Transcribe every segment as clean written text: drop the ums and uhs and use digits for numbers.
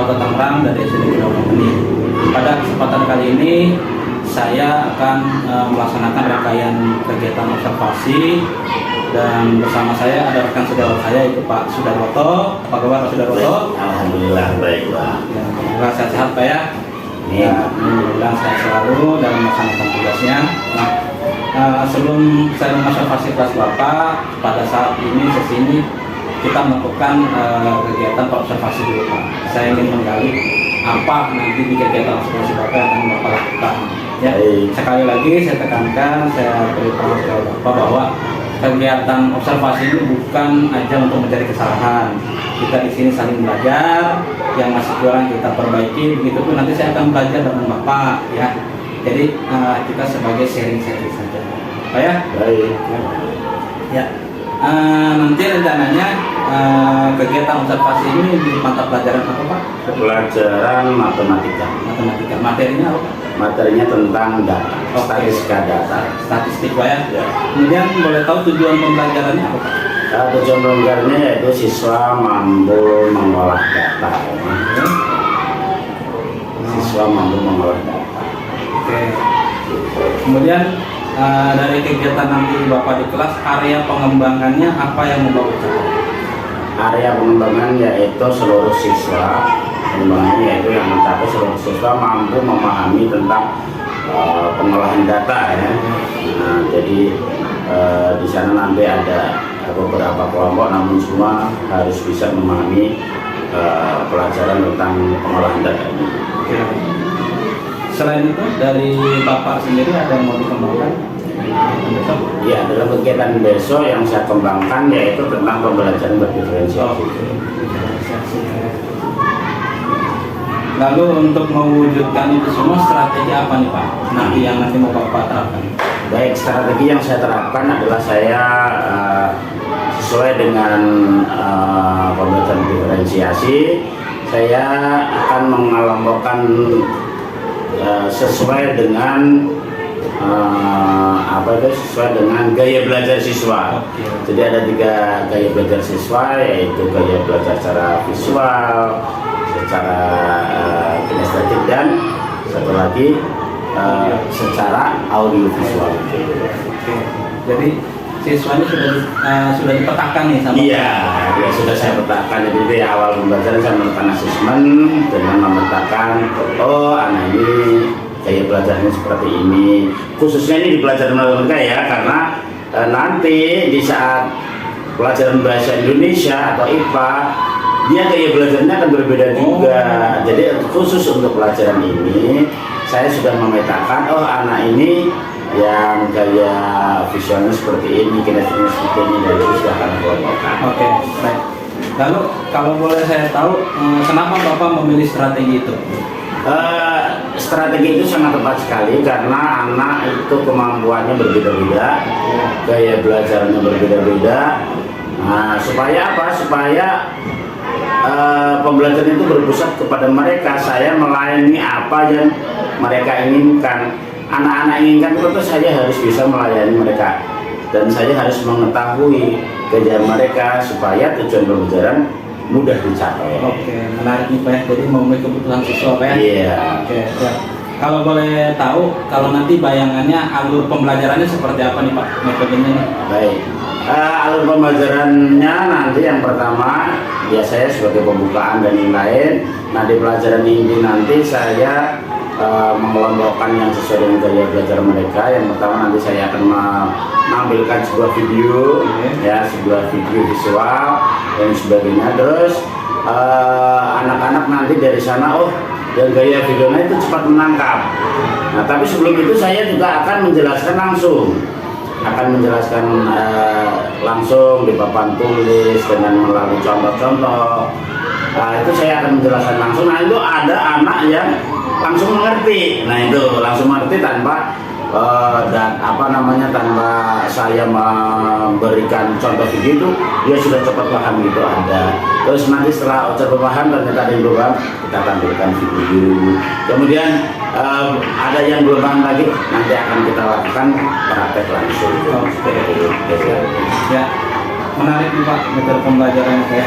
Kota Tangerang dari SD Kidawangmeni. Pada kesempatan kali ini saya akan melaksanakan rangkaian kegiatan observasi, dan bersama saya ada rekan sejawat saya yaitu Pak Sudarwoto. Apa kabar Pak Sudarwoto? Alhamdulillah baik Pak. Ya, alhamdulillah sehat-sehat Pak ya. Ya, alhamdulillah sehat selalu dalam melaksanakan tugasnya. Sebelum saya mengobservasi kelas Bapak, pada saat ini sesi ini kita melakukan kegiatan observasi dulu Pak. Saya ingin menggali apa nanti di kegiatan observasi Bapak yang akan Bapak lakukan. Ya, sekali lagi saya tekankan, saya beritahu kepada Bapak bahwa kegiatan observasi ini bukan aja untuk mencari kesalahan. Kita di sini saling belajar, yang masih kurang kita perbaiki. Begitu pun nanti saya akan belajar dengan Bapak, ya. Jadi kita sebagai sharing saja, Pak ya. Baik. Ya. Nanti rencananya kegiatan observasi ini di mata pelajaran apa Pak? Pelajaran matematika. Matematika. Materinya apa Pak? Materinya tentang data, statistika data. Statistik Pak ya. Ya. Kemudian boleh tahu tujuan pembelajarannya apa Pak? Tujuan pembelajarannya yaitu siswa mampu mengolah data. Siswa mampu mengolah data. Oke. Kemudian dari kegiatan nanti Bapak di kelas, area pengembangannya apa yang mau Bapak capai? Area pengembangan yaitu seluruh siswa, pengembangannya yaitu yang mencapai seluruh siswa mampu memahami tentang pengolahan data ya. Nah, jadi di sana nanti ada beberapa kelompok, namun semua harus bisa memahami pelajaran tentang pengolahan data ini. Oke. Selain itu dari Bapak sendiri ada yang mau dikembangkan? Ya, dalam kegiatan besok yang saya kembangkan yaitu tentang pembelajaran berdiferensiasi. Lalu untuk mewujudkan itu semua strategi apa nih Pak? Nanti yang nanti mau Bapak terapkan? Baik, strategi yang saya terapkan adalah saya sesuai dengan pembelajaran diferensiasi, saya akan mengelompokkan sesuai dengan sesuai dengan gaya belajar siswa. Jadi ada 3 gaya belajar siswa, yaitu gaya belajar secara visual, secara kinestetik, dan satu lagi secara audiovisual. Jadi siswanya sudah dipetakan nih sama? Iya, ya sudah saya petakan. Jadi di awal pembelajaran saya melakukan asesmen dengan memetakan, oh anak ini gaya belajarnya seperti ini. Khususnya ini di pelajaran matematika ya, karena nanti di saat pelajaran bahasa Indonesia atau IPA, dia gaya belajarnya akan berbeda juga. Jadi khusus untuk pelajaran ini saya sudah memetakan, oh anak ini yang gaya visualnya seperti ini, kinestetiknya seperti ini, dan itu sudah akan kelompokkan. Oke, baik. Lalu kalau boleh saya tahu, kenapa Bapak memilih strategi itu? Strategi itu sangat tepat sekali karena anak itu kemampuannya berbeda-beda, gaya belajarnya berbeda-beda. Nah, supaya apa? Supaya pembelajaran itu berpusat kepada mereka. Saya melayani apa yang mereka inginkan. Anak-anak inginkan itu saya harus bisa melayani mereka, dan saya harus mengetahui gaya mereka supaya tujuan pembelajaran mudah dicapai. Oke, menarik nih Pak ya. Jadi memenuhi kebutuhan siswa Pak ya? Iya. Oke, ya. Kalau boleh tahu, kalau nanti bayangannya alur pembelajarannya seperti apa nih Pak? Metodenya nih? Baik. Alur pembelajarannya nanti yang pertama ya saya sebagai pembukaan dan yang lain. Nah, di pelajaran ini nanti saya mengelompokkan yang sesuai dengan gaya belajar mereka. Yang pertama nanti saya akan menampilkan sebuah video, ya sebuah video visual dan sebagainya. Terus anak-anak nanti dari sana, oh yang gaya videonya itu cepat menangkap. Nah, tapi sebelum itu saya juga akan menjelaskan langsung di papan tulis dengan melalui contoh-contoh. Nah, itu saya akan menjelaskan langsung. Nah, itu ada anak yang langsung mengerti. Nah, itu langsung mengerti tanpa tanpa saya memberikan contoh video itu, dia sudah cepat paham gitu ada. Terus nanti setelah cepat paham ternyata ada yang belum paham, kita tampilkan video. Kemudian ada yang belum paham lagi, nanti akan kita lakukan praktek langsung. Ya, menarik nih Pak metode pembelajaran saya.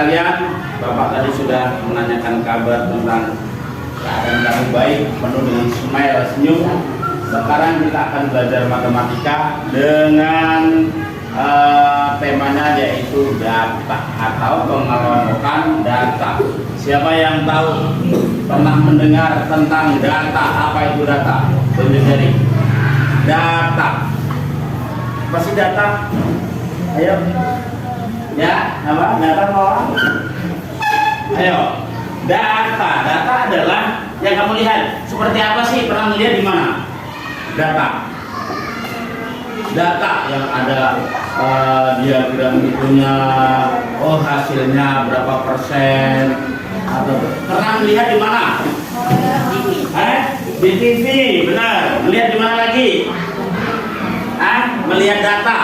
sekalian, Bapak tadi sudah menanyakan kabar tentang keadaan kamu baik, penuh dengan smile, senyum. Sekarang kita akan belajar matematika dengan temanya yaitu data atau pengelompokan data. Siapa yang tahu pernah mendengar tentang data? Apa itu data? Tunjuk jari. Data. Apa sih data? Ayo. Ya, apa? Data mau? Ayo. Data. Data adalah yang kamu lihat. Seperti apa sih? Pernah melihat di mana? Data. Data yang ada diagram itunya, oh hasilnya berapa persen, atau pernah melihat di mana? Di TV, benar. Melihat di mana lagi? Melihat data.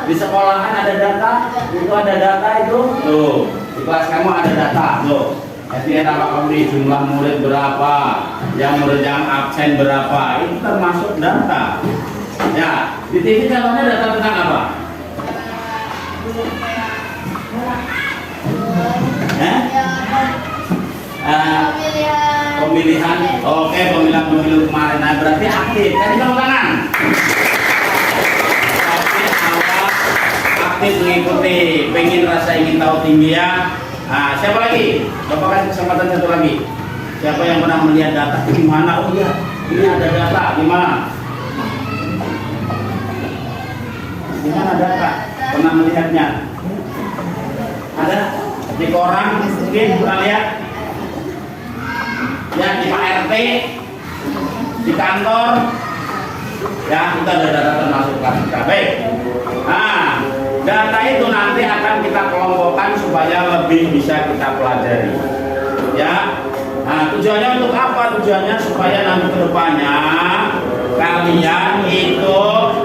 Di sekolahan ada data, itu ada data itu. Tuh, di kelas kamu ada data. Tuh, lihat apa kamu di jumlah murid berapa, yang murid yang absen berapa, itu termasuk data. Ya, di TV contohnya data tentang apa? Pemilihan. Oke, pemilihan pemilu kemarin. Nah, berarti aktif. Kasih tepuk tangan. Aktif mengikuti, pengen rasa ingin tahu tinggi ya. Nah, siapa lagi? Bapak kasih kesempatan satu lagi. Siapa yang pernah melihat data? Di mana? Oh iya, ini ada data. Di mana? Di mana data? Pernah melihatnya? Ada? Di koran mungkin pernah lihat? Ya, di Pak RT, di kantor, ya kita ada data termasuk KPK. Nah, data itu nanti akan kita kelompokkan supaya lebih bisa kita pelajari. Ya, nah tujuannya untuk apa? Tujuannya supaya nanti kedepannya kalian itu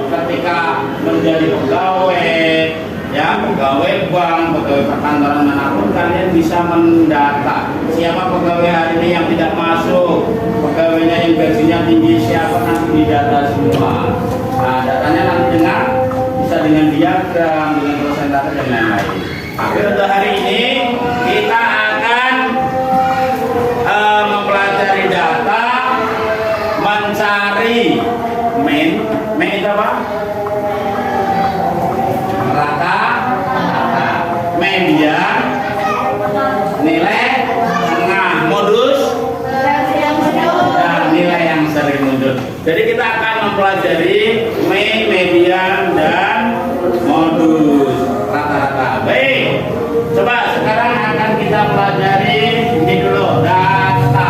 ketika menjadi pegawai, ya pegawai bank, pegawai perkantoran manapun, kalian bisa mendata siapa pegawai hari ini yang tidak masuk, pegawainya yang gajinya tinggi siapa, nanti didata semua. Nah, datanya nanti bisa dengan diagram, dengan prosentase dan lain-lain. Tapi untuk hari ini kita akan mempelajari data, mencari main itu apa? Median, nilai tengah, modus, dan nilai yang sering mundur. Jadi kita akan mempelajari mean, median, dan modus rata-rata. Baik, coba sekarang akan kita pelajari ini dulu data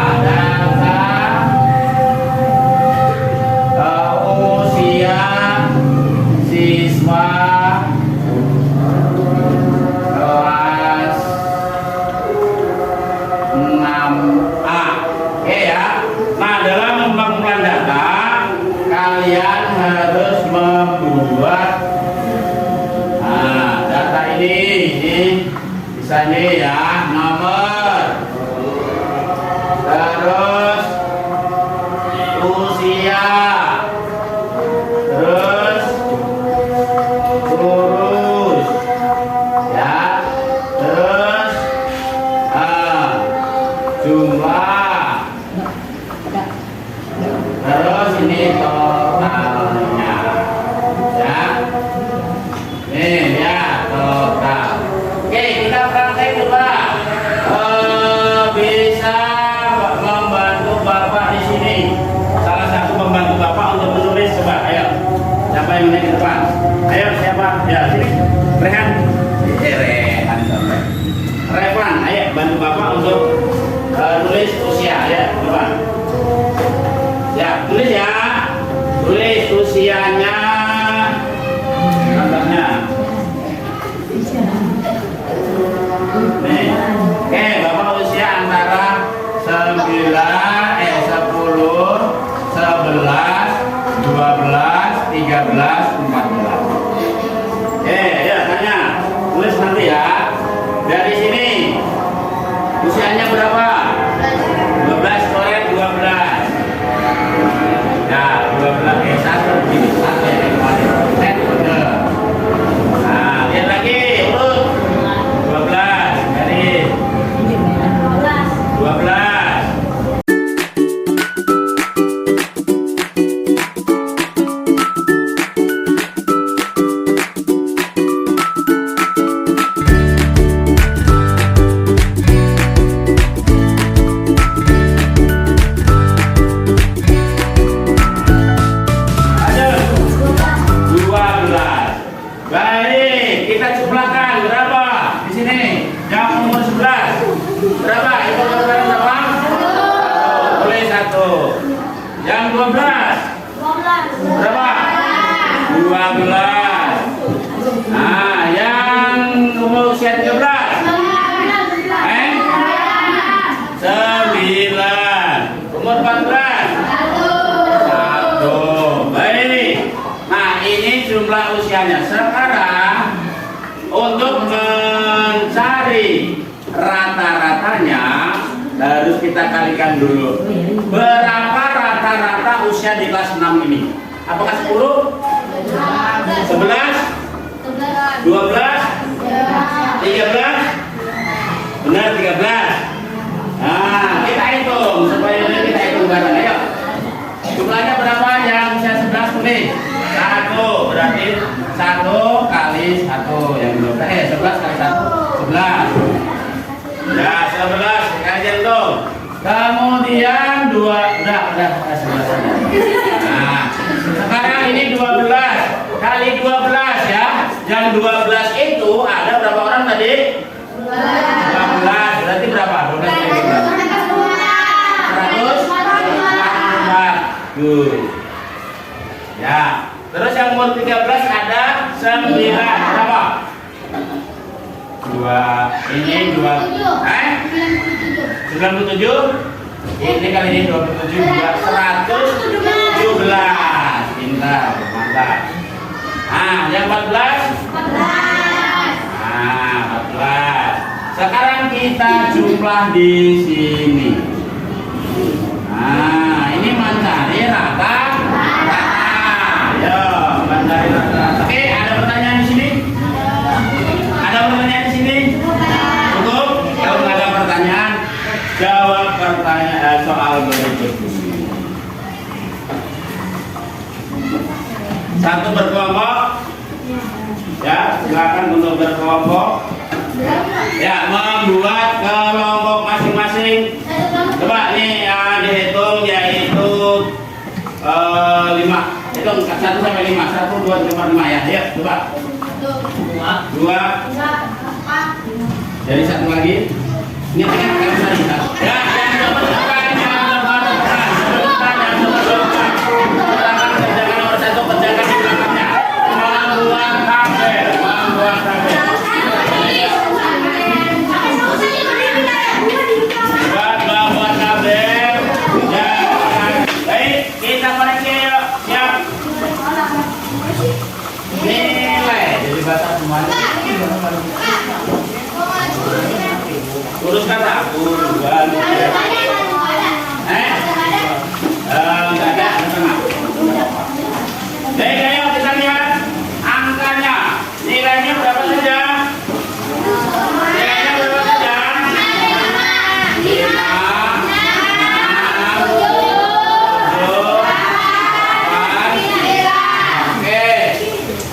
usia siswa kalian harus membuat data ini bisa nih ya, nomor, terus usia, terus lurus ya, terus jumlah, terus ini totalnya ya, nih ya total. Oke, kita praktek coba. Bisa membantu Bapak di sini. Salah satu membantu Bapak untuk menulis, coba ayo. Siapa yang naik ke depan? Ayo siapa? Ya sini. Rehan. Rehan sampai. Rehan, ayo bantu Bapak untuk nulis usia ya, coba. Ya, tulis ya. Tulis usianya. Contohnya. Nih. Oke, Bapak usia antara 10, 11, 12, 13, 14. Oke, ya tanya. Tulis nanti ya. Dari sini usianya berapa? 12 korek 12. Ya, 12 satu begini satu ya kemarin. Nah, lihat lagi urut 12 Berapa? 12. Nah, yang umur usia 13? 9. Umur 14? 1. Baik. Nah, ini jumlah usianya. Sekarang untuk mencari rata-ratanya harus kita kalikan dulu. Berapa rata-rata usia di kelas 6 ini? Apakah 10? 11? 12? 13? Benar 13. Nah, kita hitung supaya kita hitung bareng. Ayo. Jumlahnya berapa yang usia 11 nih? 1. Berarti 1 kali 1 yang 12. 11 kali 1 11. Ya, 11 kajian tuh. Kemudian 2 udah 11 saja. Nah, sekarang ini 12 kali 12 ya. Yang 12 itu ada berapa orang tadi? 12. Berarti berapa? 12 kali 12. 144. Ya. Terus yang umur 13 ada 9. Berapa? 2. Ini 2. 97. Ini kali ini 27 buat 117. Pintar, mantap. Nah, yang 14? Nah, 14. Sekarang kita jumlah di sini. Nah, ini mencari rata. Ayo, mencari rata. Oke, ada pertanyaan di sini? Ada pertanyaan di sini? Cukup? Kalau nggak ada pertanyaan, jawab pertanyaan soal berikut ini. Satu berkelompok. Ya, silakan untuk berkelompok. Ya, membuat kelompok masing-masing. Coba nih dihitung yaitu 5. Hitung 1 sampai 5. 1, 2, 3, 4, 5 ya. Ayo, coba. 2. Jadi 1 lagi. Ini kan kalau tadi. Ya, yang nomor 4 uruskan aku enggak ada tengah. Baik, ayo kita lihat angkanya. Nilainya berapa saja? Nilainya berapa saja? 5, 6, 7, 8. Oke.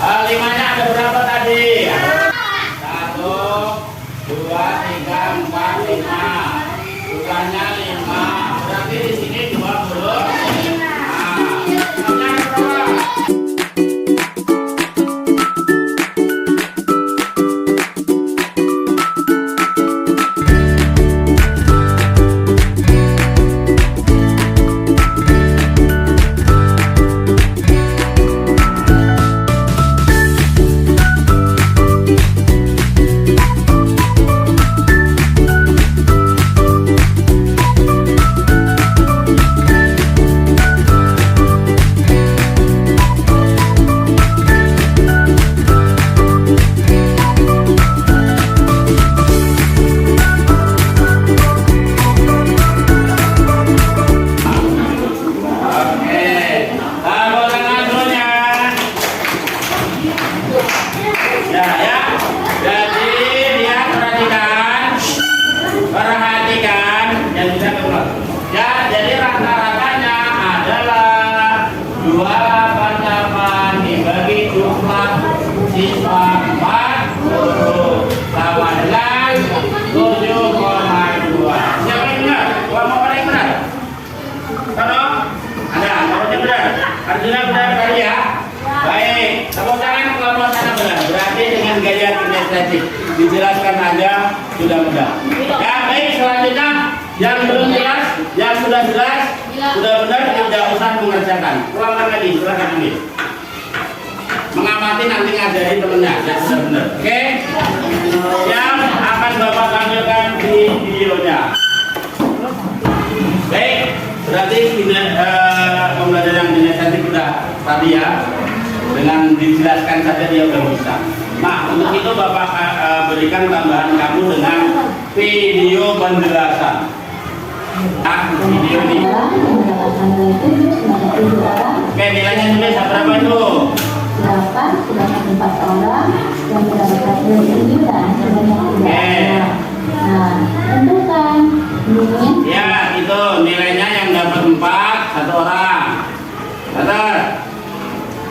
5-nya ada berapa tadi? 1, 2, 3, 4, 5. Bukannya 5. Berarti di sini 20. Arjuna benar kali ya. Baik, tepuk tangan kalau sana benar. Berarti dengan gaya kinestetik dijelaskan aja sudah mudah. Ya baik, selanjutnya yang belum jelas, yang sudah jelas Sudah benar, tidak usah mengerjakan. Ulangkan lagi, silakan ambil. Mengamati nanti ngajari temennya, ya sudah benar. Oke? Yang akan Bapak tampilkan di videonya. Baik, berarti pembelajaran kinesis sudah tadi ya. Dengan dijelaskan saja dia udah bisa. Nah, untuk itu Bapak berikan tambahan kamu dengan video penjelasan. Nah, video ini. Oke, nilainya tulis berapa itu? 8 sedangkan 4 orang yang mendapatkan nilai 9 sebanyak 3 orang. Nah, tentukan ini. Ya, itu nilainya yang dapat 4 1 orang. Betul.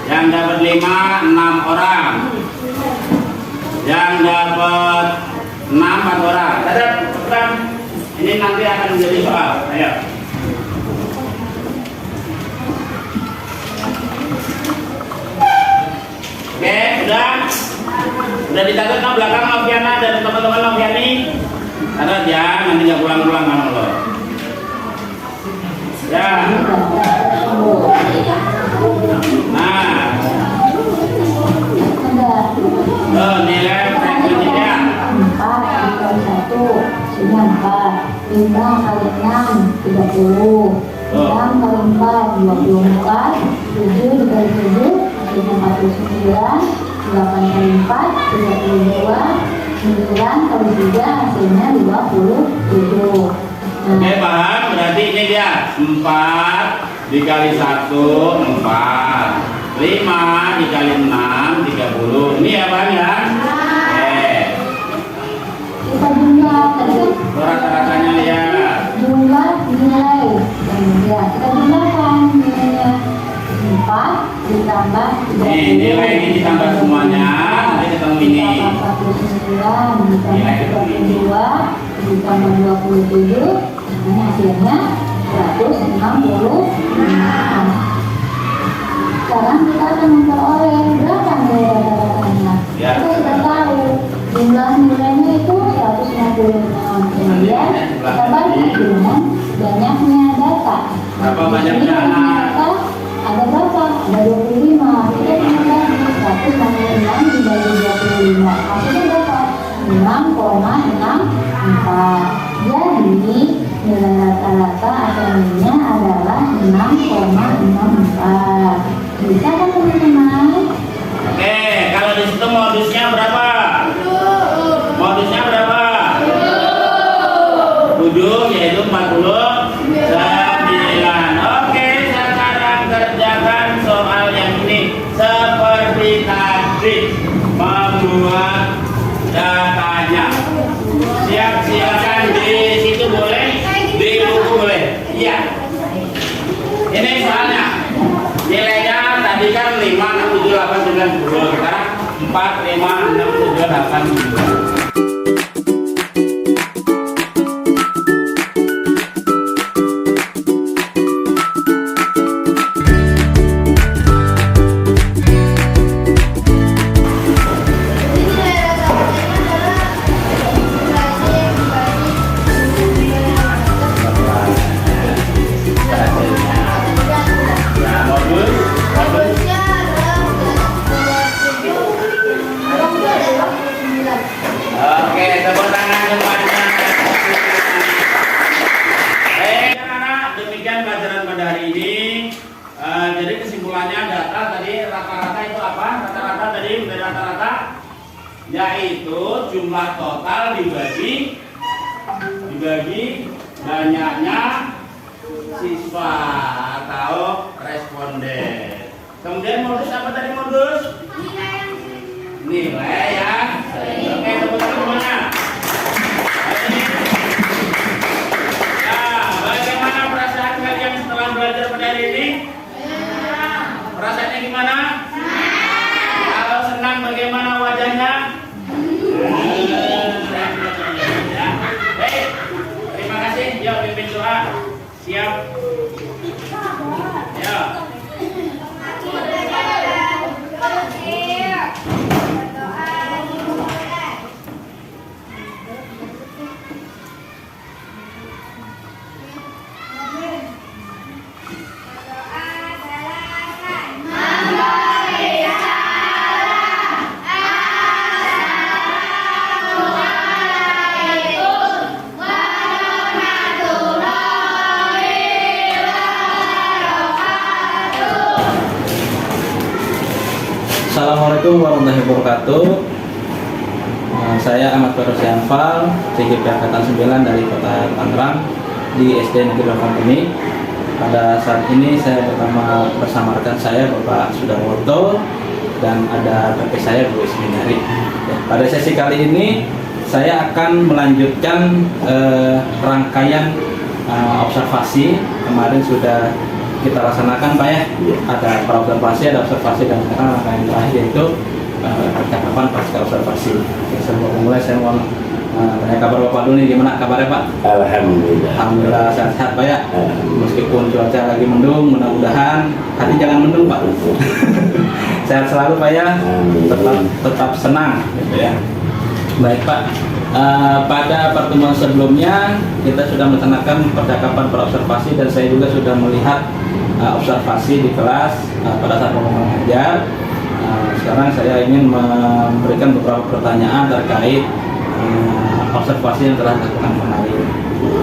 Yang dapat 5 6 orang. Yang dapat 6 4 orang. Betul. Ini nanti akan menjadi soal. Ayo. Oke, udah dicatat ke belakang Noviana dan teman-teman Noviani. Catat ya, nanti nggak pulang-pulang kamu loh. Ya. Nah, nilai frekuensinya 4 dikali 1 sudah 4. 5 kali 6 30. 6 kali 4 24. 7 dikali 7 49, 8 kali 4 32, 9 kali 3 hasilnya 27. Oke, paham? Berarti ini dia 4 dikali 1 4, 5 dikali 6 30. Ini ya paham ya? Kita jumlah tadi rata-ratanya ya. jumlah nilai ya kita jumlahkan nilainya 4 ditambah 30. Nilai ini ditambah semuanya, nanti ketemu ini. 49 ditambah 32 ditambah 27, ini hasilnya 166. Sekarang kita akan memperoleh berapa nilai rata-ratanya. Ya. Kita sudah tahu jumlah nilainya itu 166. Kemudian kita bagi dengan banyaknya data. Berapa banyaknya anak? Ada berapa? Ada 25. Kita tinggal 166 dibagi 25. Hasilnya berapa? 6,64. Jadi nilai rata-rata atau nilainya adalah 6,64. Bisa kan teman-teman? Oke, kalau di situ modusnya berapa? Modusnya berapa? 7, yaitu 49. Oke, sekarang kerjakan soal yang ini seperti tadi, membuat datanya. Siap-siapkan di situ boleh, di buku boleh. Iya. Ini soalnya nilainya tadi kan 5, 6, 7, 8, 9, 10. Sekarang 4, 5, 6, 7, 8, 9. Oke, tepuk tangan semuanya. Baik, anak-anak, demikian pelajaran pada hari ini. Jadi kesimpulannya data tadi rata-rata itu apa? Rata-rata tadi udah rata-rata, yaitu jumlah total dibagi banyaknya siswa atau responden. Kemudian modus apa tadi modus? Nilai ya. Oke, tepuk tangan semuanya. Nah, bagaimana perasaan kalian setelah belajar pada hari ini? Perasaannya gimana? Kalau senang bagaimana wajahnya? Ya. Baik, terima kasih. Yuk pimpin doa. Siap. Ya. Assalamualaikum warahmatullahi wabarakatuh. Saya Ahmad Farouk Anfal, CGP Angkatan 9 dari Kota Tangerang di SD Negeri Company. Pada saat ini saya bersama rekan saya Bapak Sudarwoto dan ada kakek saya Bu Isminari. Pada sesi kali ini saya akan melanjutkan rangkaian observasi. Kemarin sudah kita laksanakan Pak ya. Ada observasi, dan sekarang rangkaian terakhir yaitu percakapan pasca observasi. Oke, sebelum mulai saya mau tanya kabar Bapak dulu nih, gimana kabarnya Pak? Alhamdulillah sehat-sehat Pak ya. Meskipun cuaca lagi mendung, mudah-mudahan hati jangan mendung Pak. Sehat selalu Pak ya. Tetap senang gitu ya. Baik Pak. Pada pertemuan sebelumnya kita sudah melaksanakan percakapan perobservasi dan saya juga sudah melihat observasi di kelas pada saat Bapak mengajar. Sekarang saya ingin memberikan beberapa pertanyaan terkait observasi yang telah dilakukan kemarin.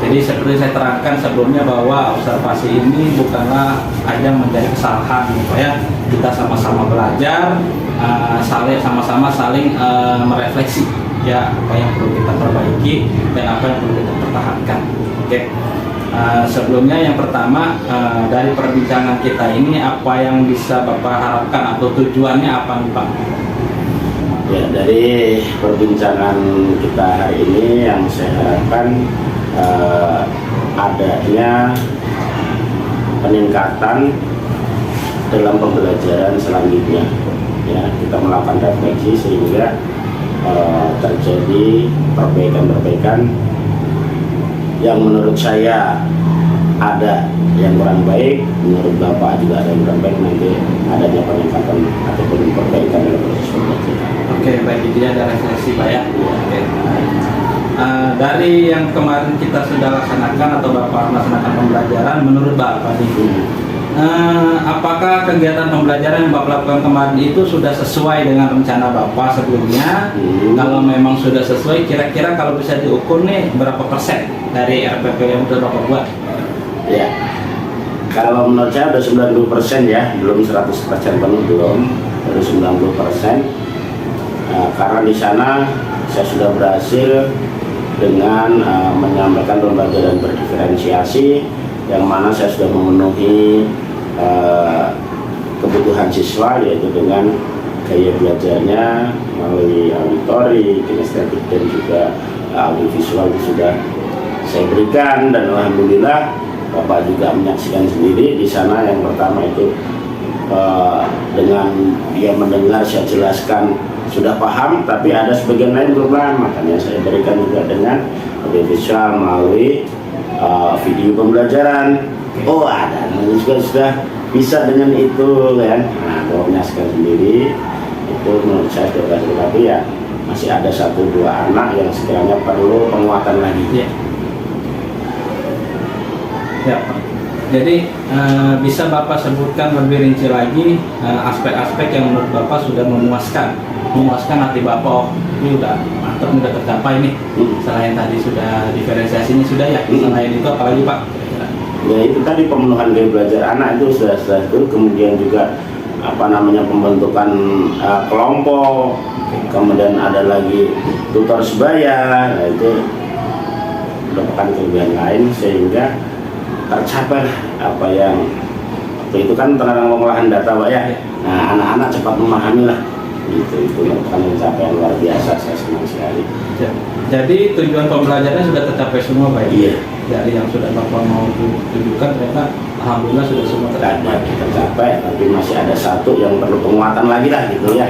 Jadi seperti saya terangkan sebelumnya bahwa observasi ini bukanlah ajang mencari kesalahan, gitu ya. Kita sama-sama belajar, sama-sama saling merefleksi, ya apa yang perlu kita perbaiki dan apa yang perlu kita pertahankan. Oke. Sebelumnya yang pertama dari perbincangan kita ini apa yang bisa Bapak harapkan atau tujuannya apa nih Pak? Ya, dari perbincangan kita hari ini yang saya harapkan adanya peningkatan dalam pembelajaran selanjutnya. Ya, kita melakukan refleksi sehingga terjadi perbaikan-perbaikan yang menurut saya ada yang kurang baik, menurut Bapak juga ada yang kurang baik, nanti adanya peningkatan ataupun perbaikan dalam proses pembelajaran. Oke, baik, itu ya ada refleksi Pak ya. Oke. Dari yang kemarin kita sudah laksanakan atau Bapak melaksanakan pembelajaran, menurut Bapak apakah kegiatan pembelajaran yang Bapak lakukan kemarin itu sudah sesuai dengan rencana Bapak sebelumnya? Kalau memang sudah sesuai, kira-kira kalau bisa diukur nih berapa persen dari RPP yang sudah Bapak buat? Ya, kalau menurut saya udah 90% ya, belum 100% penuh, belum, baru 90%. Karena di sana saya sudah berhasil dengan menyampaikan pembelajaran berdiferensiasi, yang mana saya sudah memenuhi kebutuhan siswa, yaitu dengan gaya belajarnya melalui auditori, kinestetik dan juga audiovisual itu sudah saya berikan, dan alhamdulillah Bapak juga menyaksikan sendiri di sana. Yang pertama itu dengan dia mendengar saya jelaskan sudah paham, tapi ada sebagian lain belum paham, makanya saya berikan juga dengan audiovisual melalui video pembelajaran. Oh ada, juga sudah bisa dengan itu kan. Nah, Bapak menyaksikan sendiri itu menurut saya sudah berhasil, tapi ya masih ada 1-2 anak yang sekiranya perlu penguatan lagi. Ya Pak. Jadi bisa Bapak sebutkan lebih rinci lagi aspek-aspek yang menurut Bapak sudah memuaskan hati Bapak. Oh, ini udah mantap, udah tercapai nih. Selain tadi sudah diferensiasi ini sudah ya. Selain itu apalagi Pak? Ya itu tadi pemenuhan gaya belajar anak itu sudah itu, kemudian juga pembentukan kelompok, kemudian ada lagi tutor sebaya. Nah, itu merupakan kelebihan lain sehingga tercapai apa yang waktu itu kan tentang pengolahan data Pak ya. Nah, anak-anak cepat memahami lah. Itu merupakan pencapaian luar biasa, saya senang sekali. Jadi tujuan pembelajarannya sudah tercapai semua Pak? Iya. Dari yang sudah Bapak mau tunjukkan ternyata alhamdulillah sudah semua tercapai, tapi masih ada satu yang perlu penguatan lagi lah gitu ya.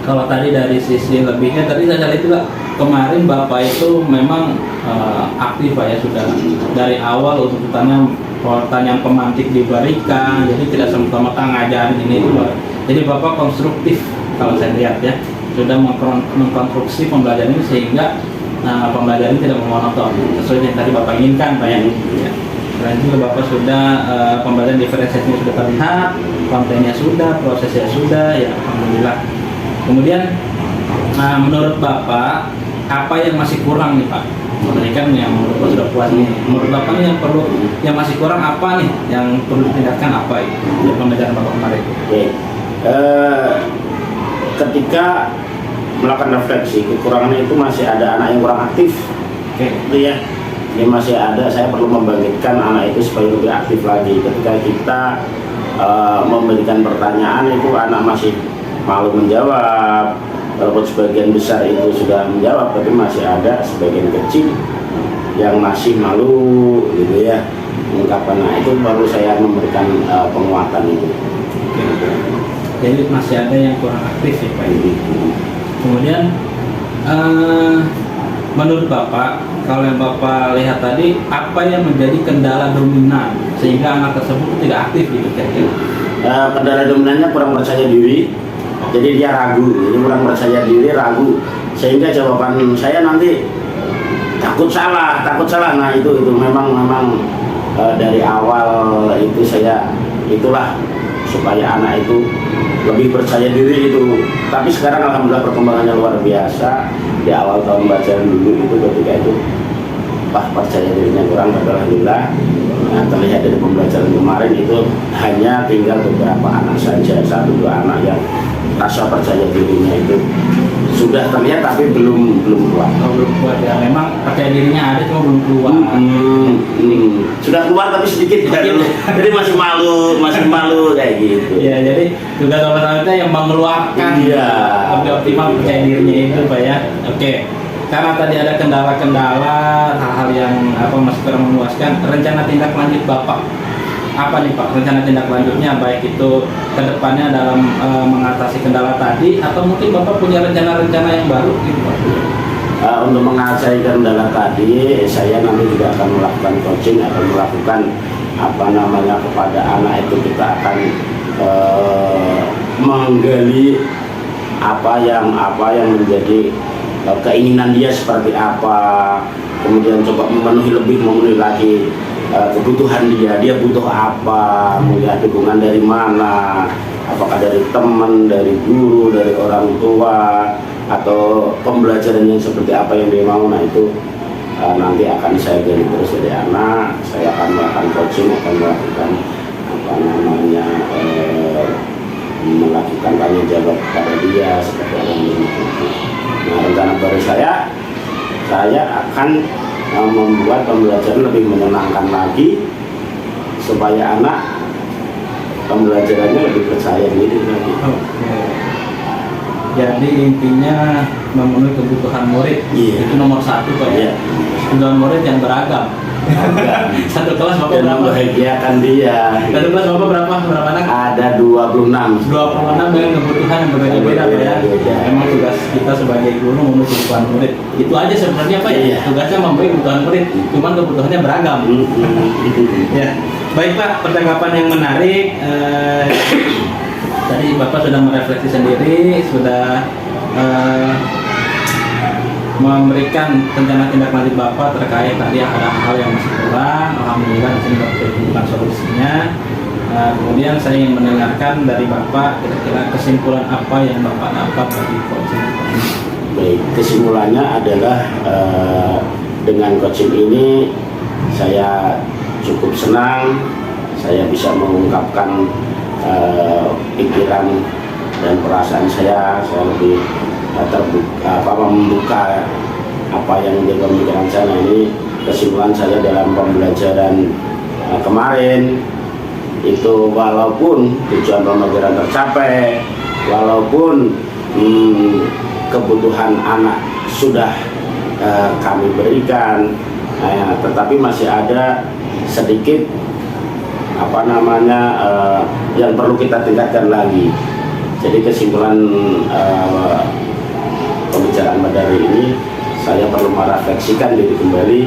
Kalau tadi dari sisi lebihnya, tadi saya lihat juga kemarin Bapak itu memang aktif Pak ya, sudah dari awal untuk pertanyaan pemantik diberikan, jadi tidak semata-mata ngajarin ini itu. Jadi Bapak konstruktif kalau saya lihat ya, sudah mengkonstruksi pembelajaran ini sehingga pembelajaran tidak monoton, sesuai yang tadi Bapak inginkan Pak ya. Selain itu Bapak sudah pembelajaran diferensiasinya sudah terlihat, kontennya sudah, prosesnya sudah, ya alhamdulillah. Kemudian menurut Bapak apa yang masih kurang nih Pak? Tadi kan yang menurut Bapak sudah puas nih. Menurut Bapak nih yang masih kurang apa nih? Yang perlu ditingkatkan apa itu? Pembelajaran Bapak kemarin. ketika melakukan refleksi, kekurangannya itu masih ada anak yang kurang aktif. Oke. Itu ya, ini masih ada. Saya perlu membangkitkan anak itu supaya lebih aktif lagi. Ketika kita memberikan pertanyaan itu anak masih malu menjawab. Walaupun sebagian besar itu sudah menjawab, tapi masih ada sebagian kecil yang masih malu gitu ya mengungkapkan. Nah, itu baru saya memberikan penguatan itu. Oke. Jadi masih ada yang kurang aktif ya Pak. Kemudian menurut Bapak, kalau yang Bapak lihat tadi, apa yang menjadi kendala dominan sehingga anak tersebut tidak aktif gitu kira-kira? Kendala dominannya kurang percaya diri, jadi dia ragu, jadi kurang percaya diri, ragu, sehingga jawaban saya nanti takut salah. Nah itu memang dari awal itu saya itulah supaya anak itu lebih percaya diri itu. Tapi sekarang alhamdulillah perkembangannya luar biasa. Di awal tahun pelajaran dulu itu ketika itu percaya dirinya kurang, tapi alhamdulillah terlihat dari pembelajaran kemarin itu hanya tinggal beberapa anak saja, 1-2 anak yang rasa percaya dirinya itu sudah terlihat tapi belum keluar. Belum keluar ya, memang percaya dirinya ada cuma belum keluar. Sudah keluar tapi sedikit jadi masih malu kayak gitu. Ya, jadi juga sebenarnya yang mengeluarkan lebih optimal percaya dirinya itu Pak ya. Oke. Karena tadi ada kendala-kendala, hal-hal yang masih kurang memuaskan, rencana tindak lanjut Bapak apa nih Pak? Rencana tindak lanjutnya baik itu kedepannya dalam mengatasi kendala tadi, atau mungkin Bapak punya rencana-rencana yang baru gitu Pak? Untuk mengatasi kendala tadi, saya nanti juga akan melakukan coaching, akan melakukan kepada anak itu kita akan menggali apa yang menjadi keinginan dia seperti apa, kemudian coba memenuhi lagi kebutuhan dia butuh apa, melihat dukungan dari mana, apakah dari teman, dari guru, dari orang tua, atau pembelajaran yang seperti apa yang dia mau. Nah itu nanti akan saya gali terus dari anak. Saya akan melakukan coaching, akan melakukan melakukan tanya jawab kepada dia seperti apa yang dia. Nah, rencana baru saya akan membuat pembelajaran lebih menyenangkan lagi supaya anak pembelajarannya lebih percaya diri lagi. Jadi intinya memenuhi kebutuhan murid, itu nomor 1 Pak ya. Kebutuhan murid yang beragam. Satu kelas Bapak berapa? Membahagiakan dia. Satu kelas Bapak berapa anak? Ada 26 dengan kebutuhan yang berbeda-beda Pak ya. Memang tugas kita sebagai guru memenuhi kebutuhan murid. Itu aja sebenarnya Pak ya. Tugasnya memenuhi kebutuhan murid, cuman kebutuhannya beragam. Ya. Baik Pak, percakapan yang menarik. Tadi Bapak sudah merefleksi sendiri, sudah memberikan rencana tindak lanjut Bapak terkait tadi ada hal yang masih kurang. Alhamdulillah di sini Bapak ditemukan solusinya. Kemudian saya ingin mendengarkan dari Bapak kira-kira kesimpulan apa yang Bapak dapat dari coaching. Baik, kesimpulannya adalah dengan coaching ini saya cukup senang, saya bisa mengungkapkan pikiran dan perasaan saya lebih membuka apa yang menjadi pemikiran saya. Ini kesimpulan saya dalam pembelajaran kemarin itu, walaupun tujuan pembelajaran tercapai, walaupun kebutuhan anak sudah kami berikan, tetapi masih ada sedikit yang perlu kita tingkatkan lagi. Jadi kesimpulan pembicaraan pada hari ini, saya perlu merefleksikan diri kembali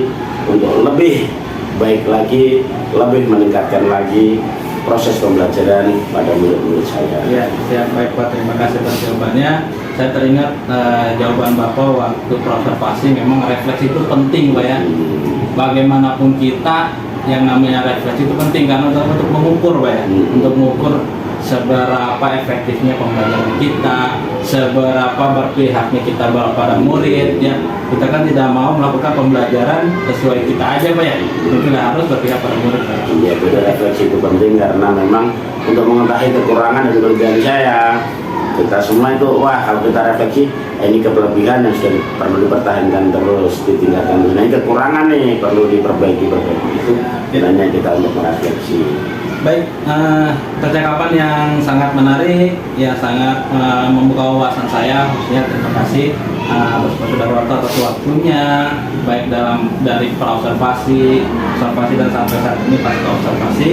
untuk lebih baik lagi, lebih meningkatkan lagi proses pembelajaran pada murid-murid saya. Ya, siap, baik Pak, terima kasih atas jawabannya. Saya teringat jawaban Bapak waktu observasi, memang refleksi itu penting Pak ya. Bagaimanapun kita, yang namanya refleksi itu penting karena untuk mengukur Pak ya, untuk mengukur seberapa efektifnya pembelajaran kita, seberapa berpihaknya kita pada murid ya. Kita kan tidak mau melakukan pembelajaran sesuai kita aja Pak ya, kita harus berpihak pada murid Pak. Ya, refleksi itu penting karena memang untuk mengetahui kekurangan dan kelebihan saya, kita semua itu wah kalau kita refleksi ini kelebihan yang sudah perlu dipertahankan terus ditingkatkan terus. Nah ini kekurangan nih perlu diperbaiki itu hanya kita untuk merefleksi. Baik, percakapan yang sangat menarik, ya sangat membuka wawasan saya, khususnya terima kasih atas Pak Sudarwoto atas waktunya, baik dari praobservasi, observasi dan sampai saat ini pasca observasi.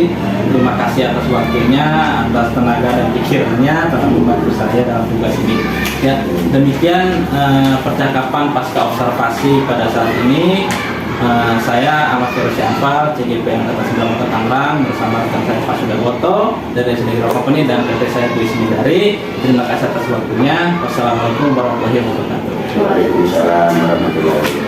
Terima kasih atas waktunya, atas tenaga dan pikirannya telah membantu saya dalam tugas ini. Ya, demikian percakapan pasca observasi pada saat ini. Saya Ahmad Firdaus Syafal, CGP Angkatan 9 Kota Tangerang bersama rekan saya Pak Sudarwoto dari SD Hero Company dan PT saya Dwi Smidari. Terima kasih atas waktunya. Wassalamualaikum warahmatullahi wabarakatuh. Waalaikumsalam warahmatullahi wabarakatuh.